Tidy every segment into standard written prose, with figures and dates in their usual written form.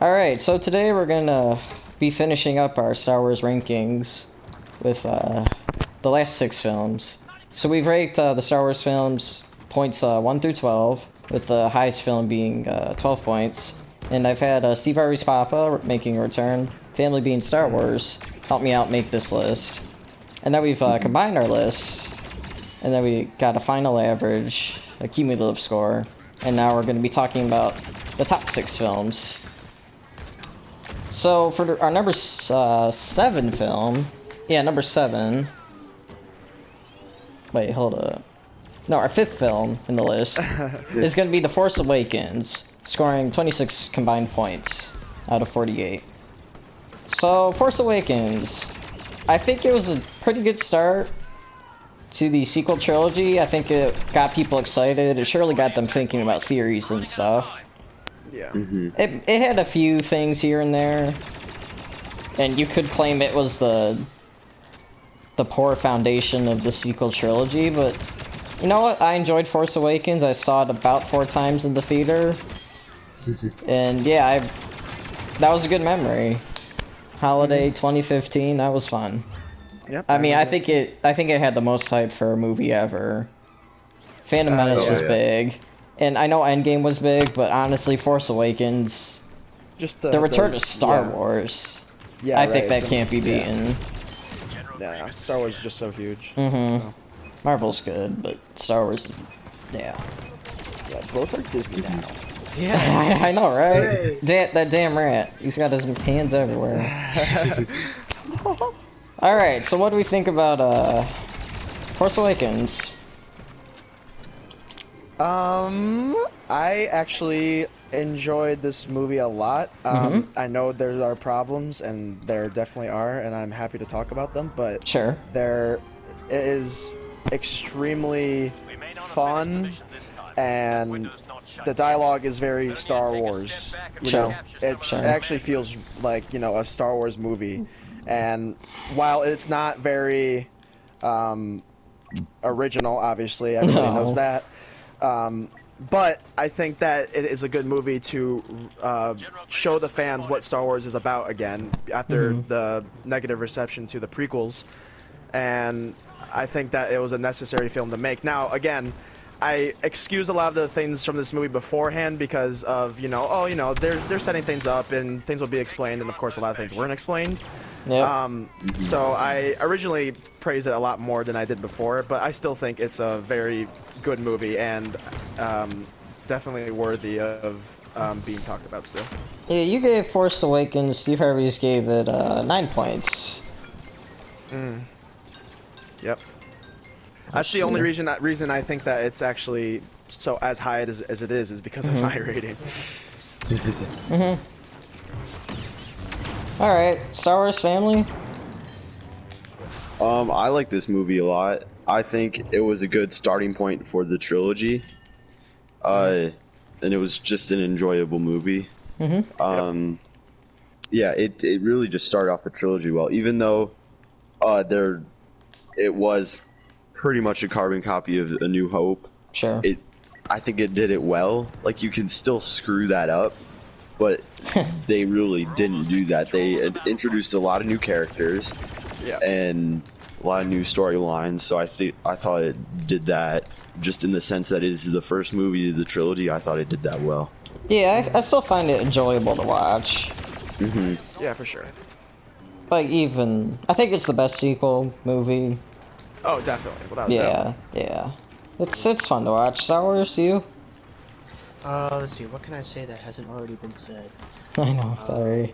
Alright, so today we're gonna be finishing up our Star Wars rankings with the last 6 films. So we've ranked the Star Wars films points 1 through 12, with the highest film being 12 points. And I've had Steve Harvey's Papa making a return, Family being Star Wars, help me out make this list. And then we've combined our lists, and then we got a final average, a cumulative score, and now we're going to be talking about the top 6 films. So for our number 7 film, number 7. Wait, hold up. No, our 5th film in the list is going to be The Force Awakens, scoring 26 combined points out of 48. So, Force Awakens, I think it was a pretty good start to the sequel trilogy. I think it got people excited. It surely got them thinking about theories and stuff. Yeah. It had a few things here and there, and you could claim it was the poor foundation of the sequel trilogy, but you know what? I enjoyed Force Awakens. I saw it about 4 times in the theater, and yeah, that was a good memory. Holiday 2015, that was fun. Yep. I mean, I think it had the most hype for a movie ever. Phantom Menace was big, and I know Endgame was big, but honestly, Force Awakens, just the return of Star Wars. Yeah, I think that can't be beaten. Yeah, Star Wars is just so huge. So. Marvel's good, but Star Wars, yeah, both are Disney now. Yeah, I know, right? That damn rat. He's got his hands everywhere. Alright, so what do we think about Force Awakens? I actually enjoyed this movie a lot. I know there are problems, and there definitely are, and I'm happy to talk about them, but sure, there is extremely fun, and the dialogue is very Star Wars. You know, it actually feels like, you know, a Star Wars movie. And while it's not very original, obviously, everybody knows that. But I think that it is a good movie to show the fans what Star Wars is about again after the negative reception to the prequels. And I think that it was a necessary film to make. Now, again, I excuse a lot of the things from this movie beforehand because of, they're setting things up and things will be explained, and of course a lot of things weren't explained. Yep. So I originally praised it a lot more than I did before, but I still think it's a very good movie and definitely worthy of being talked about still. Yeah, you gave Force Awakens, Steve Harvey's gave it 9 points. Yep. That's the only reason I think that it's actually so as high as it is because of my rating. Alright, Star Wars family? I like this movie a lot. I think it was a good starting point for the trilogy. And it was just an enjoyable movie. Yeah, it really just started off the trilogy well, even though it was pretty much a carbon copy of A New Hope. Sure. I think it did it well. Like, you can still screw that up, but they really didn't do that. They introduced a lot of new characters and a lot of new storylines, so I thought it did that just in the sense that it is the first movie of the trilogy. I thought it did that well. Yeah, I still find it enjoyable to watch. Yeah, for sure. Like, I think it's the best sequel movie. Oh, definitely. Without a doubt. Yeah. It's fun to watch. Star Wars, to you? Let's see. What can I say that hasn't already been said? I know. Sorry.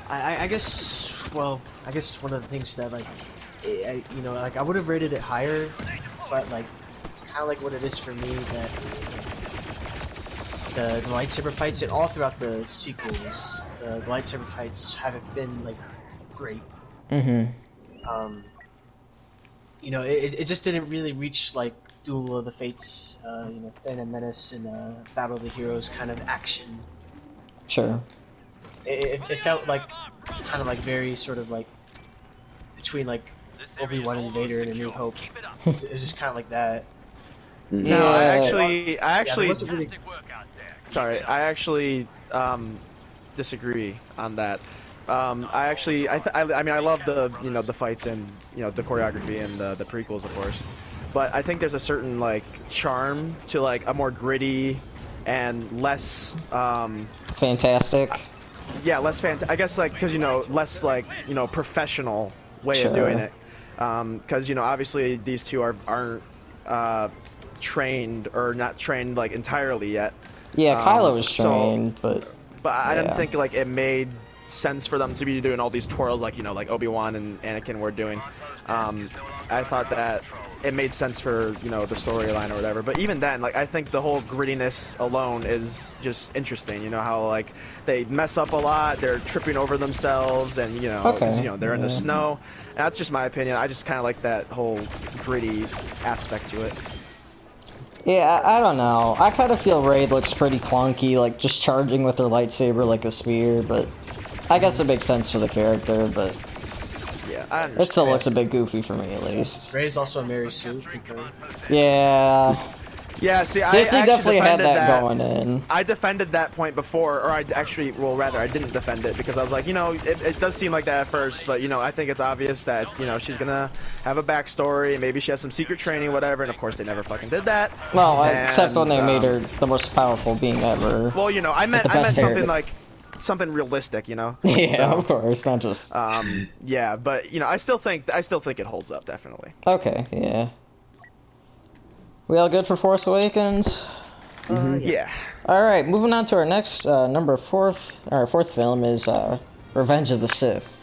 I guess. Well, I guess one of the things that I would have rated it higher, but like, kind of like what it is for me, that it's like, the lightsaber fights and all throughout the sequels, the lightsaber fights haven't been like great. It just didn't really reach like Duel of the Fates, Phantom Menace and Battle of the Heroes kind of action. Sure. It felt like kind of like very sort of like between like Obi-Wan and Vader and A New Hope. It was just kind of like that. No, I actually, really... sorry, I actually disagree on that. I mean, I love the the fights and the choreography and the prequels, of course, but I think there's a certain like charm to like a more gritty and less fantastic. Yeah, less fantastic. I guess like because less like professional way of doing it. Because obviously these two aren't trained or not trained like entirely yet. Yeah, Kylo was trained, but I didn't think like it made sense for them to be doing all these twirls like like Obi-Wan and Anakin were doing. I thought that it made sense for the storyline or whatever, but even then, like I think the whole grittiness alone is just interesting. How like they mess up a lot, they're tripping over themselves, and they're in the snow. And that's just my opinion. I just kind of like that whole gritty aspect to it. Yeah, I don't know. I kind of feel Rey looks pretty clunky, like just charging with her lightsaber like a spear, but I guess it makes sense for the character, but yeah, I understand. It still looks a bit goofy for me, at least. Rey's also a Mary Sue. Yeah. Yeah, see, Disney I definitely had that going in. I defended that point before, or I didn't defend it because I was like, it does seem like that at first, but I think it's obvious that it's, she's gonna have a backstory, maybe she has some secret training, whatever, and of course they never fucking did that. Well, except when they made her the most powerful being ever. Well, I meant something like something realistic, Yeah, so, of course, not just. Yeah, but I still think it holds up definitely. Okay, yeah. We all good for Force Awakens? Yeah. Alright, moving on to our next fourth film is Revenge of the Sith.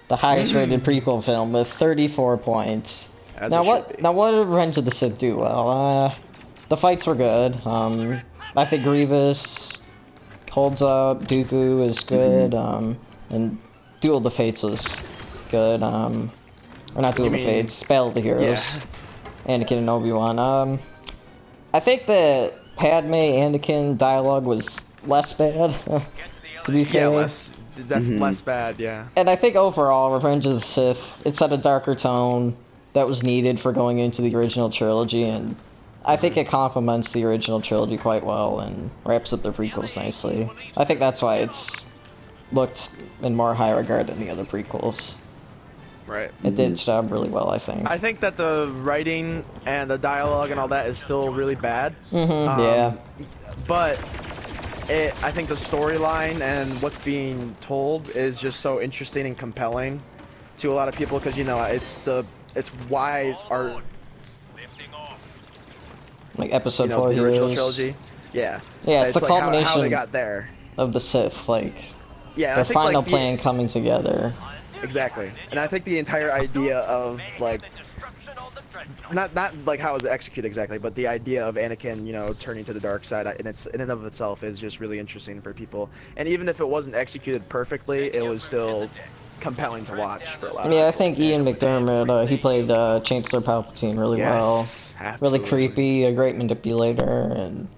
The highest rated prequel film with 34 points. Now what did Revenge of the Sith do? Well, the fights were good. I think Grievous holds up, Dooku is good, and Duel of the Fates was good. Or not Duel of the Fates, Battle of the Heroes. Yeah. Anakin and Obi-Wan. I think the Padme Anakin dialogue was less bad, to be fair. Yeah, less bad, yeah. And I think overall, Revenge of the Sith, it set a darker tone that was needed for going into the original trilogy, and I think it complements the original trilogy quite well and wraps up the prequels nicely. I think that's why it's looked in more high regard than the other prequels. Right. It did its job really well, I think. I think that the writing and the dialogue and all that is still really bad. Yeah. But I think the storyline and what's being told is just so interesting and compelling to a lot of people because it's why our like episode 4 the original heroes. trilogy. Yeah. Yeah, it's the like culmination how they got there. of the Sith, like yeah, their final plan coming together. Exactly, and I think the entire idea of like, not like how it was executed exactly, but the idea of Anakin, turning to the dark side, in and of itself is just really interesting for people. And even if it wasn't executed perfectly, it was still compelling to watch for a lot. Yeah, I think Ian McDermott, he played Chancellor Palpatine really well. Absolutely. Really creepy, a great manipulator, and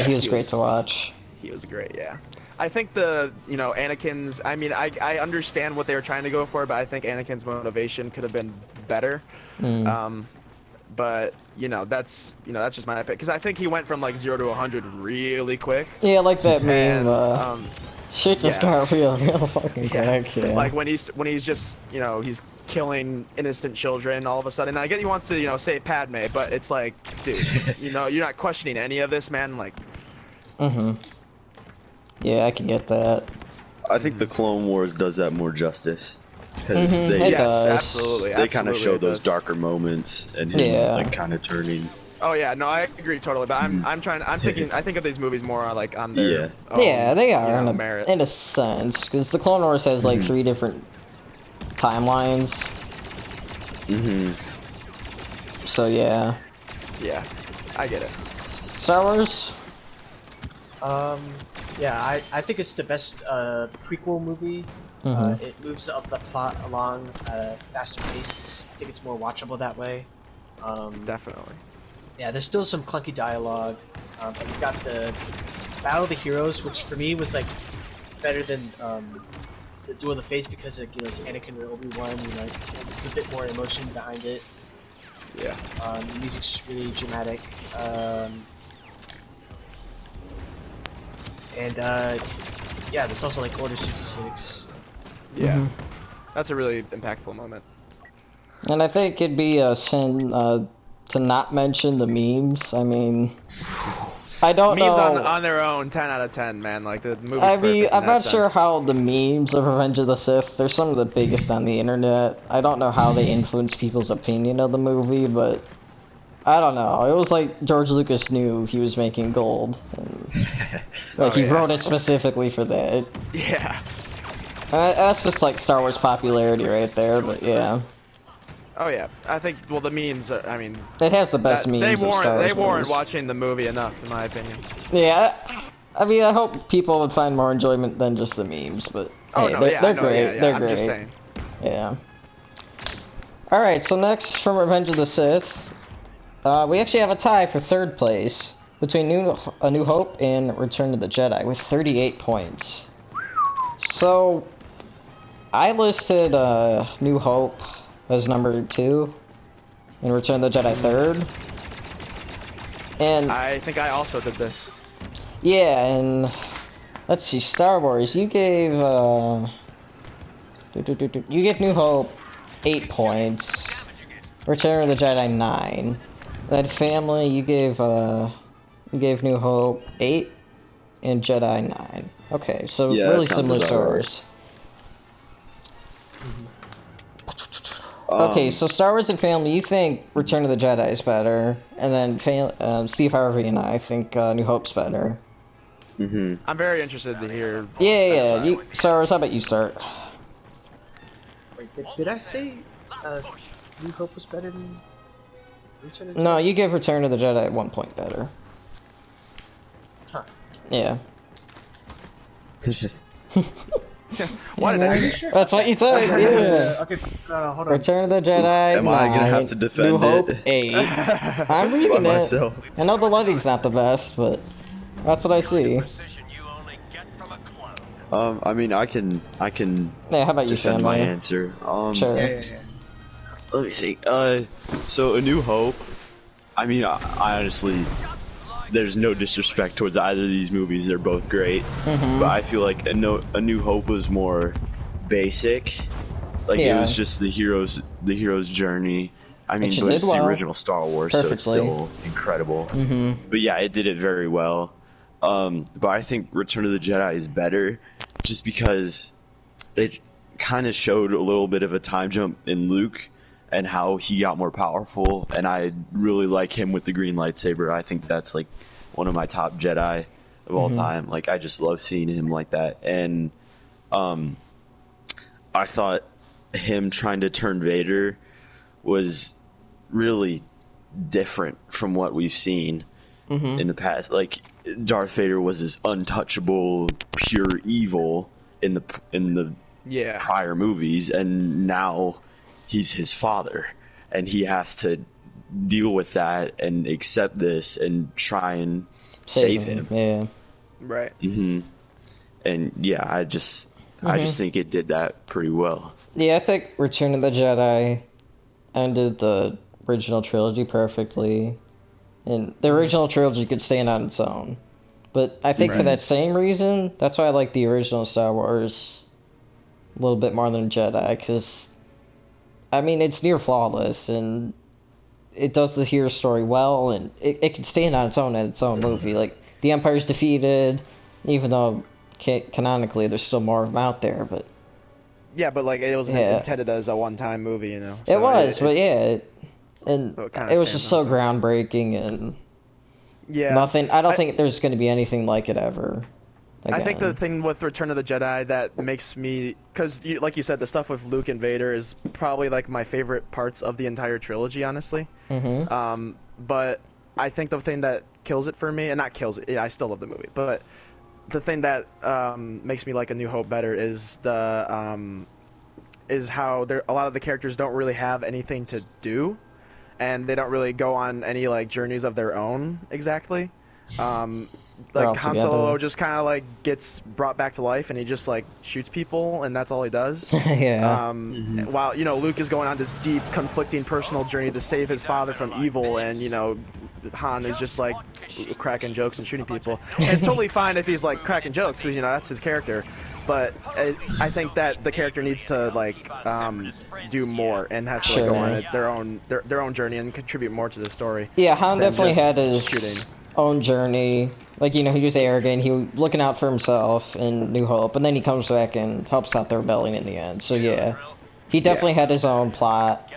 he was great to watch. He was great, yeah. I think Anakin's, I mean, I understand what they were trying to go for, but I think Anakin's motivation could have been better. But, that's just my opinion. Because I think he went from, like, 0 to 100 really quick. Yeah, like that meme, shit just got real fucking quick, yeah. Like, when he's just, he's killing innocent children all of a sudden. I get he wants to, save Padme, but it's like, dude, you're not questioning any of this, man, like... Yeah, I can get that. I think the Clone Wars does that more justice. Because absolutely. They kind of show those darker moments and him like kind of turning. Oh yeah, no, I agree totally. But I think of these movies more like on their they are on merit. in a sense, because the Clone Wars has like 3 different timelines. So yeah. Yeah, I get it. Star Wars. Yeah, I think it's the best prequel movie. It moves up the plot along at a faster pace. I think it's more watchable that way. Definitely. Yeah, there's still some clunky dialogue. But we got the Battle of the Heroes, which for me was like better than the Duel of the Fates because it gives Anakin and Obi-Wan. It's a bit more emotion behind it. Yeah. The music's really dramatic. Yeah, there's also like Order 66. Yeah. That's a really impactful moment. And I think it'd be a sin to not mention the memes. I mean, I don't memes know. on their own, 10 out of 10, man. Like the movie's I mean, perfect in I'm that not sure sense. how the memes of Revenge of the Sith, they're some of the biggest on the internet. I don't know how they influence people's opinion of the movie, but I don't know. It was like George Lucas knew he was making gold. And, like, he wrote it specifically for that. Yeah. That's just like Star Wars popularity right there, but yeah. Oh yeah, I think. Well, the memes. I mean, It has the best memes they of Star Wars warrant movies. watching the movie enough, in my opinion. Yeah, I mean, I hope people would find more enjoyment than just the memes, but Oh hey, no, they're great. yeah. They're I'm great. just saying. Yeah. All right, so next from Revenge of the Sith, we actually have a tie for third place between A New Hope and Return of the Jedi with 38 points. So, I listed New Hope as number 2 and Return of the Jedi third. And I think I also did this. yeah, and let's see, Star Wars, you gave you gave New Hope 8 points. Return of the Jedi 9. Then Family, you gave New Hope 8 and Jedi 9. Okay, so Yeah, really that sounds similar about scores. Okay, so Star Wars and Family, you think Return of the Jedi is better, and then Steve Harvey and I think New Hope's better. I'm very interested to hear. Yeah. Star Wars, how about you start? Wait, did I say New Hope was better than Return of the No, Jedi? you give Return of the Jedi 1 point better. Huh. Yeah. Why did I? That's what you said, yeah. Okay, hold on. Return of the Jedi, Am I gonna have to 9, defend New Hope, it? 8. I'm By reading it. myself. I know the lighting's not the best, but that's what I see. I mean, I can Yeah, how about you, defend my Family? answer. Sure. Yeah. Let me see. So A New Hope. I mean, I honestly, there's no disrespect towards either of these movies. They're both great, but I feel like A New Hope was more basic. Like it was just the hero's journey. I mean, but it's the original Star Wars, so it's still incredible. But yeah, it did it very well. But I think Return of the Jedi is better, just because it kind of showed a little bit of a time jump in Luke and how he got more powerful, and I really like him with the green lightsaber. I think that's like one of my top Jedi of all time. Like I just love seeing him like that, and I thought him trying to turn Vader was really different from what we've seen in the past. Like Darth Vader was this untouchable, pure evil in the prior movies, and now he's his father, and he has to deal with that and accept this and try and save him. Yeah. Right. And yeah, I just think it did that pretty well. Yeah, I think Return of the Jedi ended the original trilogy perfectly. And the original trilogy could stand on its own. But I think for that same reason, that's why I like the original Star Wars a little bit more than Jedi, because, I mean, it's near flawless, and it does the hero story well, and it can stand on its own movie. Like, the Empire's defeated, even though canonically there's still more of them out there, but... Yeah, but like it was intended as a one-time movie, you know. So it was, but yeah, and so it was just so groundbreaking, and nothing. I don't think there's going to be anything like it ever. Again. I think the thing with Return of the Jedi that makes me, because like you said, the stuff with Luke and Vader is probably like my favorite parts of the entire trilogy, honestly. But I think the thing that kills it for me, and not kills it, I still love the movie, but the thing that makes me like A New Hope better is is how a lot of the characters don't really have anything to do, and they don't really go on any like journeys of their own exactly. They're all like Han together. Solo just kind of like gets brought back to life, and he just like shoots people, and that's all he does. Yeah. While Luke is going on this deep, conflicting personal journey to save his father from evil, and Han is just like cracking jokes and shooting people. And it's totally fine if he's like cracking jokes because that's his character. But I think that the character needs to like do more and has to like, go on their own journey and contribute more to the story. Yeah, Han definitely had his shooting. own journey. Like, he was arrogant, he was looking out for himself in New Hope, and then he comes back and helps out the rebellion in the end. So yeah, he definitely had his own plot.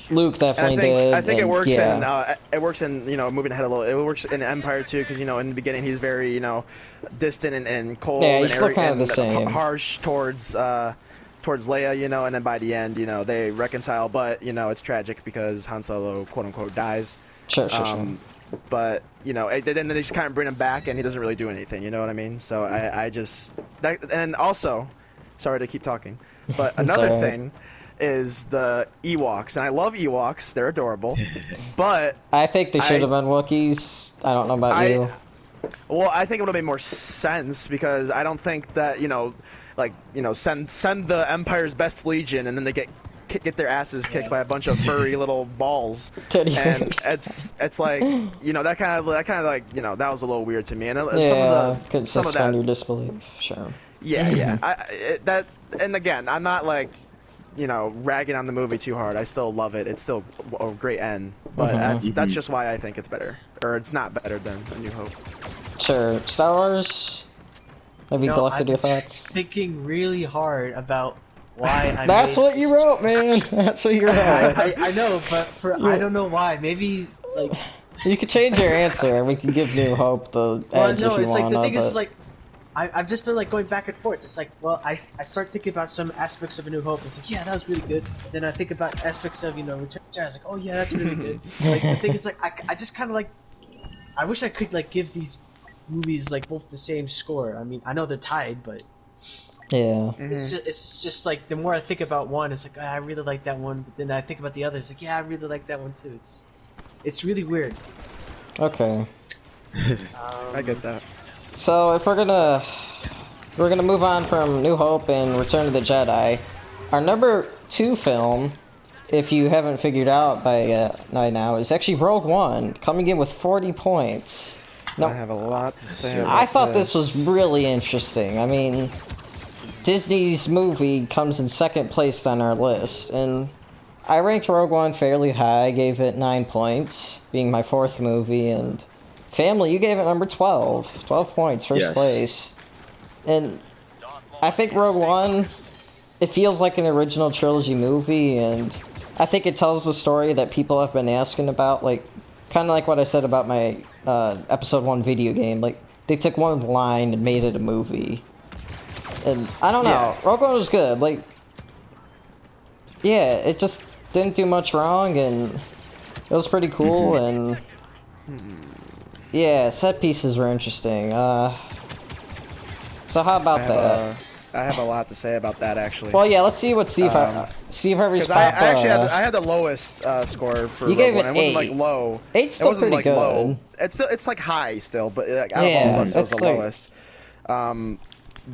Luke definitely did. I think it works in moving ahead a little. It works in Empire too because in the beginning he's very distant and cold he's still kind of the same. Harsh towards Leia, and then by the end they reconcile, but it's tragic because Han Solo quote unquote dies. Sure. But and then they just kind of bring him back and he doesn't really do anything. You know what I mean? So I just and also, sorry to keep talking, but another thing is the Ewoks, and I love Ewoks. They're adorable, but I think they should have been Wookiees. I don't know about you. Well, I think it would have made more sense because I don't think that send the Empire's best Legion and then they get their asses kicked by a bunch of furry little balls. Teddy and bears. it's like that kind of like that was a little weird to me. And could suspend your disbelief. Sure. Yeah. And again, I'm not like ragging on the movie too hard. I still love it. It's still a great end. But that's just why I think it's better. Or it's not better than A New Hope. Sure. Star Wars? Have you collected your thoughts? Thinking really hard about why I That's what you wrote, man. That's what you wrote. I know, but I don't know why. Maybe, like... You could change your answer, and we can give New Hope the edge if you it's like, wanna, the thing is, like, I've just been like going back and forth. It's like, well, I start thinking about some aspects of A New Hope. It's like, yeah, that was really good. Then I think about aspects of Return of the Jedi. It's like, oh yeah, that's really good. Like the thing is, like, I just kind of like, I wish I could like give these movies like both the same score. I mean, I know they're tied, but yeah, it's just like the more I think about one, it's like, I really like that one. But then I think about the others, like, yeah, I really like that one too. It's really weird. Okay. I get that. So if we're gonna move on from New Hope and Return of the Jedi, our number 2 film, if you haven't figured out by now, is actually Rogue One, coming in with 40 points. Now, I have a lot to say about I thought this was really interesting. I mean, Disney's movie comes in second place on our list, and I ranked Rogue One fairly high. I gave it 9 points, being my 4th movie, and Family, you gave it number 12. 12 points, first place. And I think Rogue One, it feels like an original trilogy movie, and I think it tells the story that people have been asking about, like, kind of like what I said about my Episode 1 video game. Like, they took one line and made it a movie. And, I don't know, Rogue One was good. Like, yeah, it just didn't do much wrong, and it was pretty cool, and... Yeah, set pieces were interesting. So how about that? I have a lot to say about that, actually. Well, yeah, let's see what Steve Harvey's I actually had the lowest score for you gave Rogue it One. 8. It wasn't like low. 8's still wasn't pretty like good. Low. It's like high still, but like, out of all of us, it was the lowest.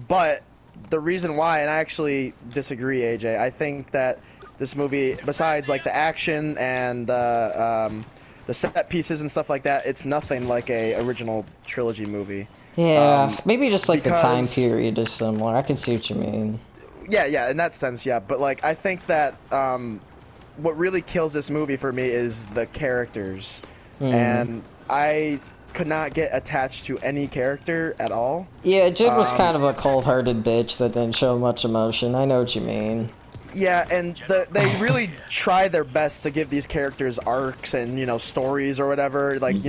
But the reason why, and I actually disagree, AJ. I think that this movie, besides like the action and the set pieces and stuff like that, it's nothing like a original trilogy movie. Yeah, maybe just like the time period is similar. I can see what you mean. Yeah, in that sense, yeah. But like, I think that what really kills this movie for me is the characters, and I could not get attached to any character at all. Yeah, Jin was kind of a cold-hearted bitch that didn't show much emotion. I know what you mean. Yeah, and they really try their best to give these characters arcs and, stories or whatever. Like,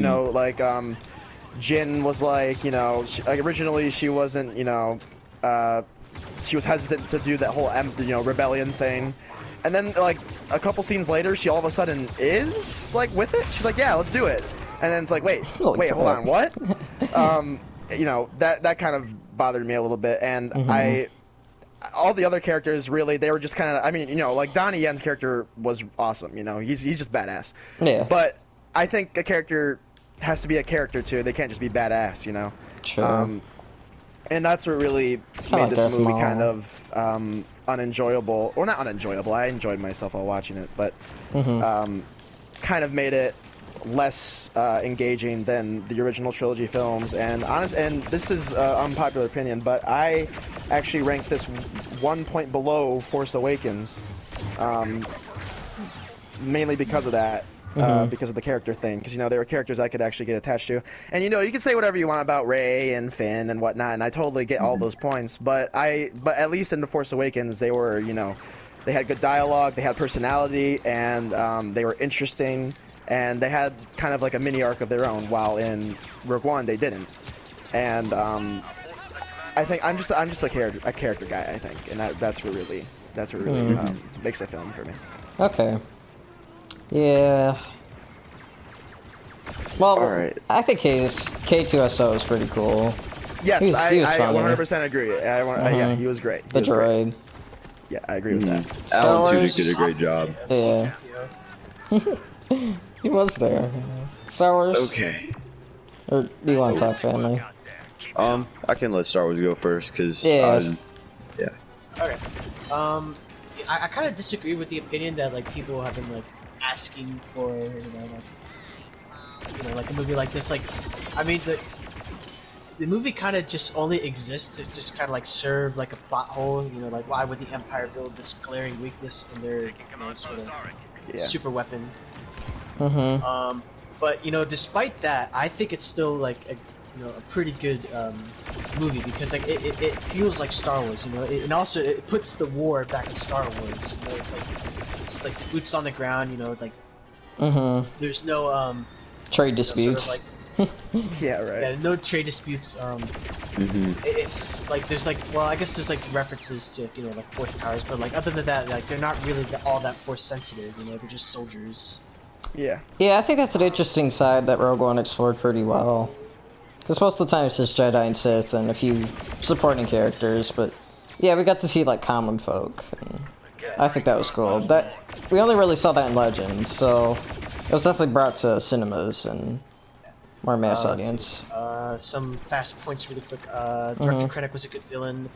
Jin was like, originally she wasn't, she was hesitant to do that whole, rebellion thing. And then, like, a couple scenes later, she all of a sudden is, like, with it. She's like, yeah, let's do it. And then it's like, wait, hold on, what? That kind of bothered me a little bit. And all the other characters, really, they were just kind of, I mean, like Donnie Yen's character was awesome, he's just badass. Yeah. But I think a character has to be a character too. They can't just be badass, you know. Sure. And that's what really Kinda made like this Darth movie Maul. kind of unenjoyable. Or not unenjoyable. I enjoyed myself while watching it, but kind of made it less engaging than the original trilogy films. And this is unpopular opinion, but I actually ranked this 1 point below Force Awakens, mainly because of that. Because of the character thing, because, you know, there were characters I could actually get attached to. And, you know, you can say whatever you want about Rey and Finn and whatnot, and I totally get all those points, but at least in The Force Awakens, they were, you know, they had good dialogue, they had personality, and they were interesting, and they had kind of like a mini arc of their own, while in Rogue One, they didn't. And I think I'm just a character guy, I think, and that's what really makes a film for me. Okay. Yeah. Well, Alright. I think K2SO is pretty cool. Yes, He was I funny. 100% agree. Yeah, he was great. The droid. Yeah, I agree with that. Alan Star Tudyk Wars? did a great job. Yeah. He was there. Star Wars? Okay. Or do you want to talk family? I can let Star Wars go first, because Yeah. Okay. I kind of disagree with the opinion that like people have been like asking for, like a movie like this. Like, I mean, the movie kind of just only exists to just kind of like serve like a plot hole. You know, like why would the Empire build this glaring weakness in their sort of super weapon? But you know, despite that, I think it's still like a pretty good movie, because like it feels like Star Wars, you know, and also it puts the war back in Star Wars. You know, it's like the boots on the ground. You know, like there's no trade disputes. Sort of like, yeah, right. Yeah, no trade disputes. It's like there's like, well, I guess there's like references to like Force powers, but like other than that, like they're not really all that Force sensitive. You know, they're just soldiers. Yeah. Yeah, I think that's an interesting side that Rogue One explored pretty well. Because most of the time it's just Jedi and Sith and a few supporting characters, but yeah, we got to see like common folk. And I think that was cool. That we only really saw that in Legends, so it was definitely brought to cinemas and more mass audience. Some fast points really quick. Director Krennic was a good villain.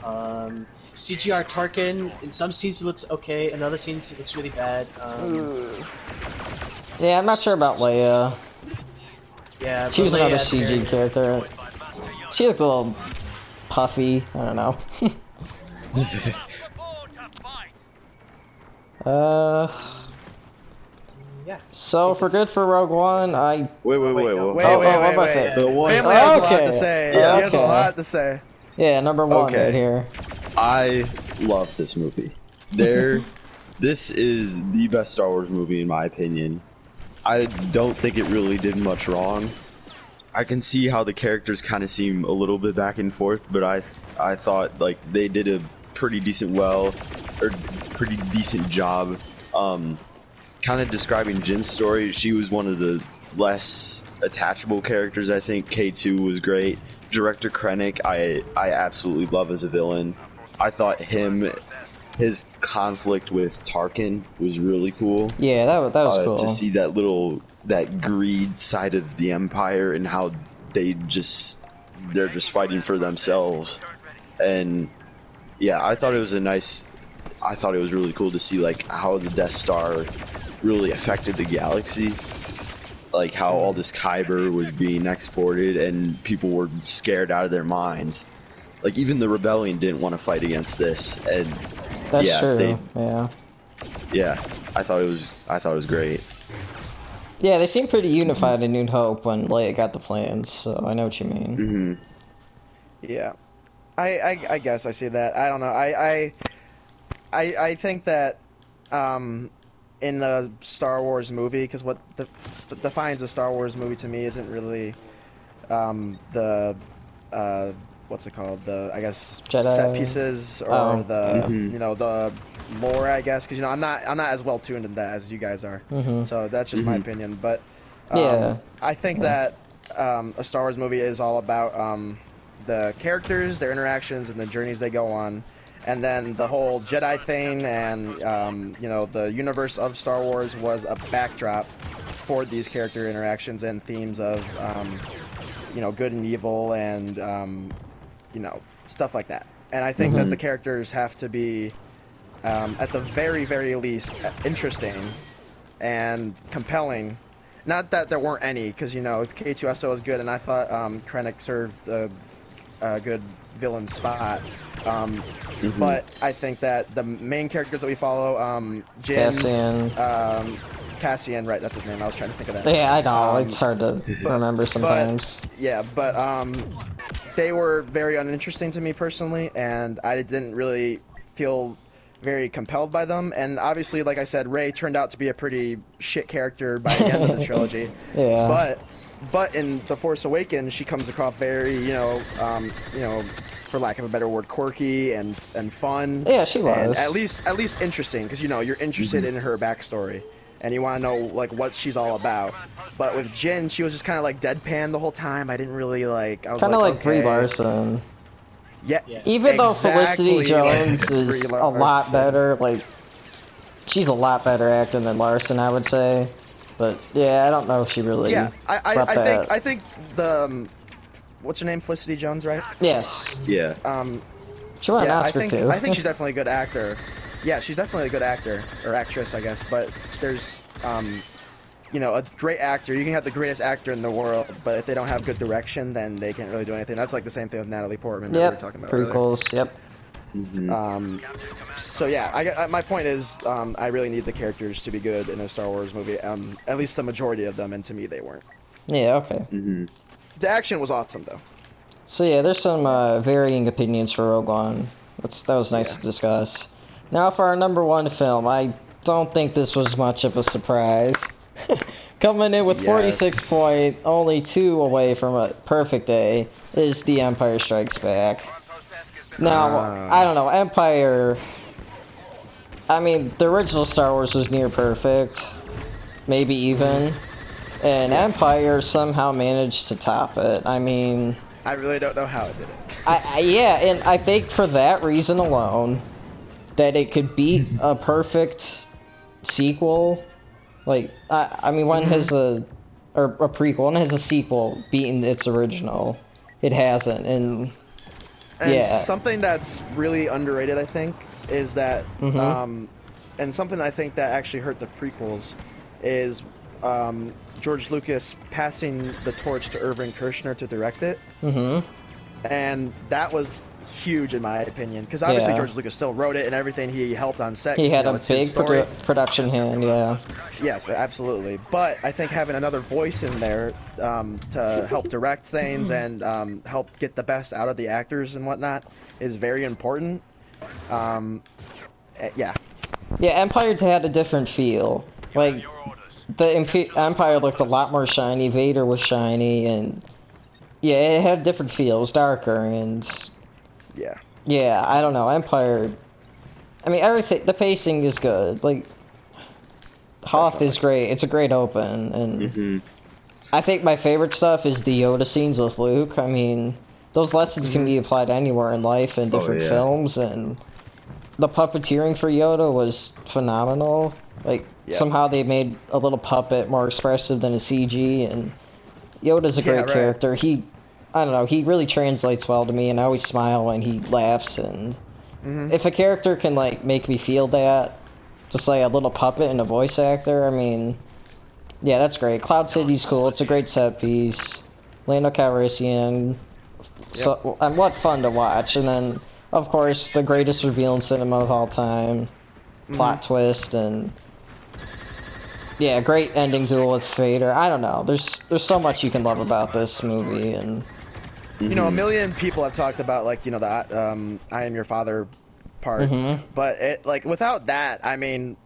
CGR Tarkin in some scenes looks okay, in other scenes it looks really bad. Yeah, I'm not sure about Leia. Yeah, She was Leia another at the very CG character. She looked a little puffy. I don't know. Yeah. So if we're good for Rogue One, Wait. Wait, what about that? The one. Family has a lot Okay. to say. Yeah, He has a okay. lot to say. Yeah, number one Okay. right here. I love this movie. This is the best Star Wars movie in my opinion. I don't think it really did much wrong. I can see how the characters kind of seem a little bit back and forth, but I thought like they did a pretty decent job kind of describing Jin's story. She was one of the less attachable characters. I think K2 was great. Director Krennic, I absolutely love as a villain. I thought his conflict with Tarkin was really cool. Yeah, that was cool. To see that greed side of the Empire and how they're just fighting for themselves. And yeah, I thought it was really cool to see like how the Death Star really affected the galaxy. Like how all this Kyber was being exported and people were scared out of their minds. Like even the rebellion didn't want to fight against this, and That's yeah, true. I thought it was great. Yeah, they seem pretty unified in New Hope when Leia got the plans, so I know what you mean. Yeah, I guess I see that. I don't know. I think that in a Star Wars movie, because what defines a Star Wars movie to me isn't really the what's it called? The, I guess, Jedi set pieces or the lore, I guess, because I'm not as well tuned in that as you guys are. So that's just my opinion. But I think that a Star Wars movie is all about the characters, their interactions, and the journeys they go on. And then the whole Jedi thing and, the universe of Star Wars was a backdrop. forward these character interactions and themes of, you know, good and evil and, you know, stuff like that. And I think that the characters have to be, at the very, very least, interesting and compelling. Not that there weren't any, because, you know, K2SO was good, and I thought Krennic served a good villain spot. But I think that the main characters that we follow, Jin, Cassian, right, that's his name, I was trying to think of that. Yeah, I know, it's hard to remember sometimes. But they were very uninteresting to me personally, and I didn't really feel very compelled by them. And obviously, like I said, Rey turned out to be a pretty shit character by the end of the trilogy. Yeah. But in The Force Awakens, she comes across very, you know, for lack of a better word, quirky and fun. Yeah, she was. And at least interesting, because, you know, you're interested in her backstory and you want to know like what she's all about. But with Jin, she was just kind of like deadpan the whole time. I didn't really like. I was kind of like okay. Brie Larson. Yeah. Even though exactly Felicity Jones like is a lot better, like she's a lot better actor than Larson, I would say. But yeah, I don't know if she really. Yeah, I think the what's her name, Felicity Jones, right? Yes. Yeah. She won an Oscar too. I think she's definitely a good actor. Yeah, she's definitely a good actor or actress, I guess. But there's you know, a great actor. You can have the greatest actor in the world, but if they don't have good direction, then they can't really do anything. That's like the same thing with Natalie Portman that we were talking about prequels. Earlier. Yep. So yeah, my point is, I really need the characters to be good in a Star Wars movie. At least the majority of them, and to me, they weren't. Yeah. Okay. The action was awesome, though. So yeah, there's some varying opinions for Rogue One. That was nice to discuss. Now for our number one film, I don't think this was much of a surprise. Coming in with 46 points, only 2 away from a perfect A, is The Empire Strikes Back. Now, I don't know, Empire... I mean, the original Star Wars was near perfect, maybe even, and Empire somehow managed to top it. I mean... I really don't know how it did it. Yeah, and I think for that reason alone, that it could beat a perfect sequel... Like, I mean, one has a prequel, one has a sequel beaten its original. It hasn't, and something that's really underrated, I think, is that, and something I think that actually hurt the prequels, is George Lucas passing the torch to Irving Kershner to direct it. And that was huge in my opinion, because obviously George Lucas still wrote it and everything. He helped on set. He had a big production hand, Yes, absolutely. But I think having another voice in there to help direct things and help get the best out of the actors and whatnot is very important. Yeah, Empire had a different feel. Like, the Empire looked a lot more shiny, Vader was shiny, and it had a different feel. It was darker, and yeah, I don't know, Empire, I mean, everything, the pacing is good, like, Hoth is great, it's a great open, and I think my favorite stuff is the Yoda scenes with Luke. I mean, those lessons can be applied anywhere in life in different films, and the puppeteering for Yoda was phenomenal. Like, somehow they made a little puppet more expressive than a CG, and Yoda's a great character. I don't know, he really translates well to me, and I always smile when he laughs, and if a character can, like, make me feel that, just like a little puppet and a voice actor, I mean, yeah, that's great. Cloud City's cool, it's a great set piece. Lando Calrissian, so, and what fun to watch. And then, of course, the greatest reveal in cinema of all time, plot twist, and yeah, great ending duel with Vader. I don't know, there's so much you can love about this movie, and you know, a million people have talked about, like, you know, the I Am Your Father part, but it, like, without that, I mean,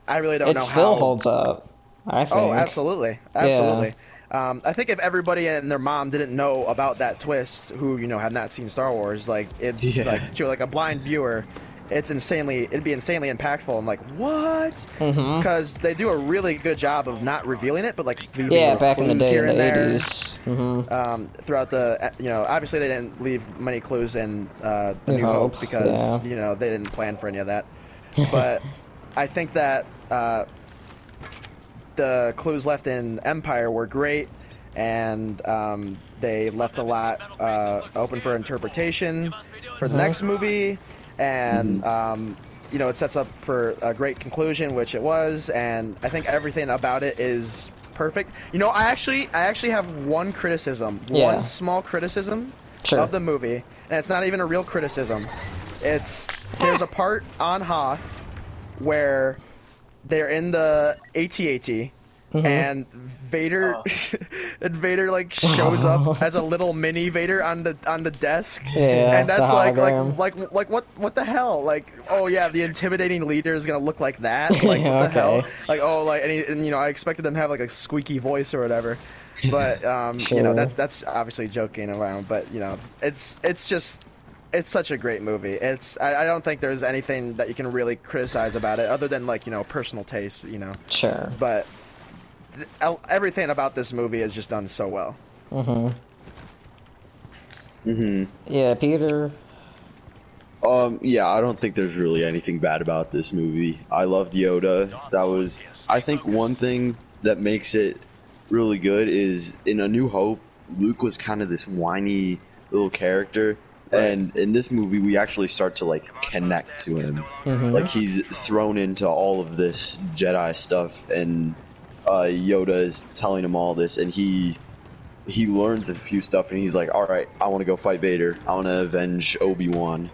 I really don't know how... It still holds up, I think. Oh, absolutely. Absolutely. Yeah. I think if everybody and their mom didn't know about that twist, who, you know, have not seen Star Wars, like, like, to, like, a blind viewer, it'd be insanely impactful. I'm like, what? Because they do a really good job of not revealing it, but, like, leaving back in the day here in the and 80s. Throughout the, you know, obviously they didn't leave many clues in New Hope because, you know, they didn't plan for any of that. But I think that the clues left in Empire were great, and they left a lot open for interpretation for the next movie, and you know, it sets up for a great conclusion, which it was, and I think everything about it is perfect. You know, I actually have one criticism, one small criticism of the movie, and it's not even a real criticism. There's a part on Hoth where they're in the AT-AT, and Vader and Vader like shows up as a little mini Vader on the desk, and that's like what the hell, like, oh yeah, the intimidating leader is gonna look like that, like what the hell, like, oh, like, and you know, I expected them to have like a squeaky voice or whatever, but you know, that's obviously joking around, but you know, it's such a great movie. I don't think there's anything that you can really criticize about it other than, like, you know, personal taste, you know. Sure. But everything about this movie is just done so well. Yeah, Peter. Yeah, I don't think there's really anything bad about this movie. I loved Yoda. I think one thing that makes it really good is in A New Hope, Luke was kind of this whiny little character. And in this movie, we actually start to, like, connect to him. Like, he's thrown into all of this Jedi stuff, and Yoda is telling him all this, and he learns a few stuff, and he's like, all right, I want to go fight Vader. I want to avenge Obi-Wan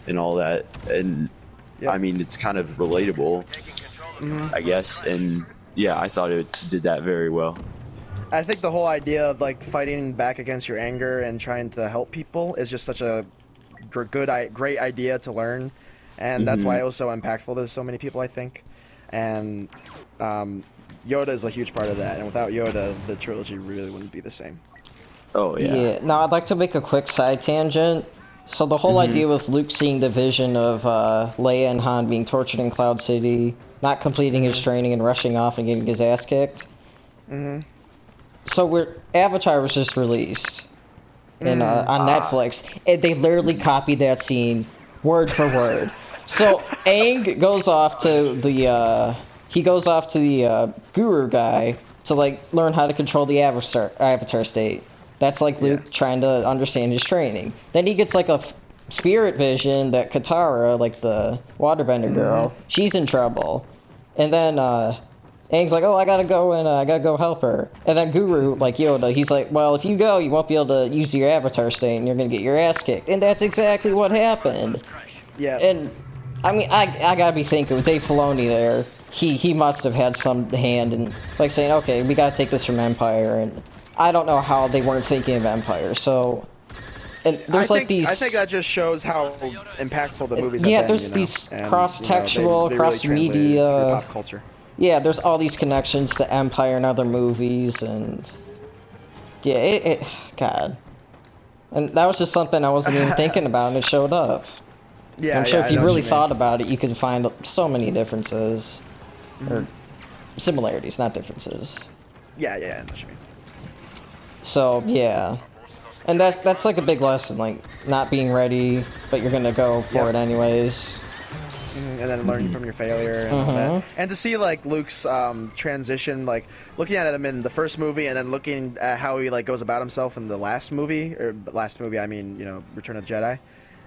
and all that. And, I mean, it's kind of relatable, I guess. And, yeah, I thought it did that very well. I think the whole idea of, like, fighting back against your anger and trying to help people is just such a great idea to learn, and that's why it was so impactful to so many people, I think. And Yoda is a huge part of that, and without Yoda, the trilogy really wouldn't be the same. Oh, yeah. Now, I'd like to make a quick side tangent. So the whole idea with Luke seeing the vision of Leia and Han being tortured in Cloud City, not completing his training and rushing off and getting his ass kicked. So Avatar was just released on Netflix, and they literally copied that scene word for word. So Aang goes off to the guru guy to, like, learn how to control the Avatar state. That's like Luke trying to understand his training. Then he gets like a spirit vision that Katara, like the waterbender girl, she's in trouble, and then Aang's like, oh, I gotta go help her. And then Guru, like Yoda, he's like, well, if you go, you won't be able to use your Avatar state, and you're gonna get your ass kicked. And that's exactly what happened. Yeah. And, I mean, I gotta be thinking, with Dave Filoni there, he must have had some hand in, like, saying, okay, we gotta take this from Empire, and I don't know how they weren't thinking of Empire, so... And there's I think that just shows how impactful the movies have been, yeah, there's these cross-textual, cross-media... Really pop culture. Yeah, there's all these connections to Empire and other movies, and yeah, God, and that was just something I wasn't even thinking about, and it showed up. Yeah, I'm sure if you really thought about it, you could find so many differences, or similarities, not differences. Yeah, I know what you mean. So yeah, and that's like a big lesson, like not being ready, but you're gonna go for it anyways. And then learning from your failure and all that. And to see, like, Luke's transition, like, looking at him in the first movie and then looking at how he, like, goes about himself in the last movie, I mean, you know, Return of the Jedi,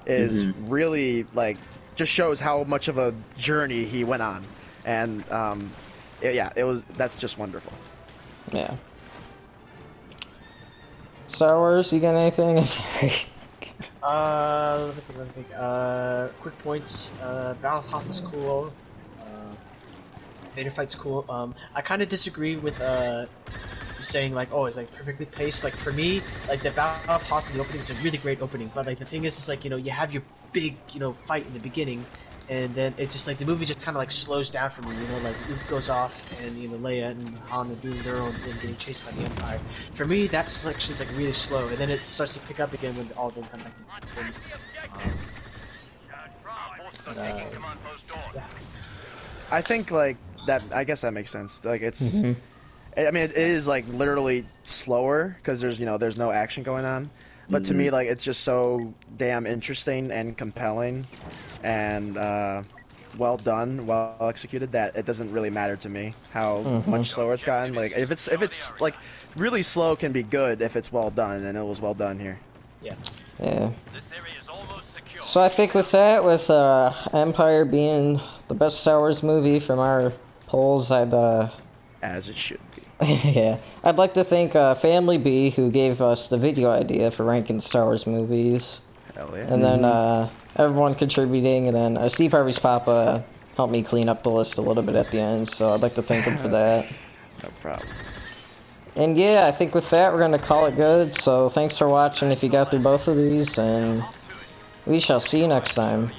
is really, like, just shows how much of a journey he went on. And, that's just wonderful. Yeah. Star Wars, you got anything? Sorry. Let me think. Quick points. Battle of Hoth was cool. Vader fight's cool. I kind of disagree with saying, like, oh, it's like perfectly paced. Like, for me, like, the Battle of Hoth in the opening is a really great opening. But like, the thing is like, you know, you have your big, you know, fight in the beginning, and then it's just like the movie just kind of like slows down for me. You know, like Luke goes off, and you know, Leia and Han are doing their own thing, getting chased by the Empire. For me, that selection's like really slow, and then it starts to pick up again when all of them come back. Yeah. I think, like, that, I guess that makes sense. Like, it's, I mean, it is, like, literally slower, because there's, you know, there's no action going on. But to me, like, it's just so damn interesting and compelling. And, well done, well executed, that it doesn't really matter to me how much slower it's gotten. Like if it's like really slow can be good if it's well done, and it was well done here. Yeah. Yeah. So I think with that, with Empire being the best Star Wars movie from our polls, I'd As it should be. yeah, I'd like to thank Family B, who gave us the video idea for ranking Star Wars movies. Hell yeah. And then everyone contributing, and then Steve Harvey's Papa helped me clean up the list a little bit at the end, so I'd like to thank him for that. No problem. And yeah, I think with that, we're going to call it good, so thanks for watching if you got through both of these, and we shall see you next time.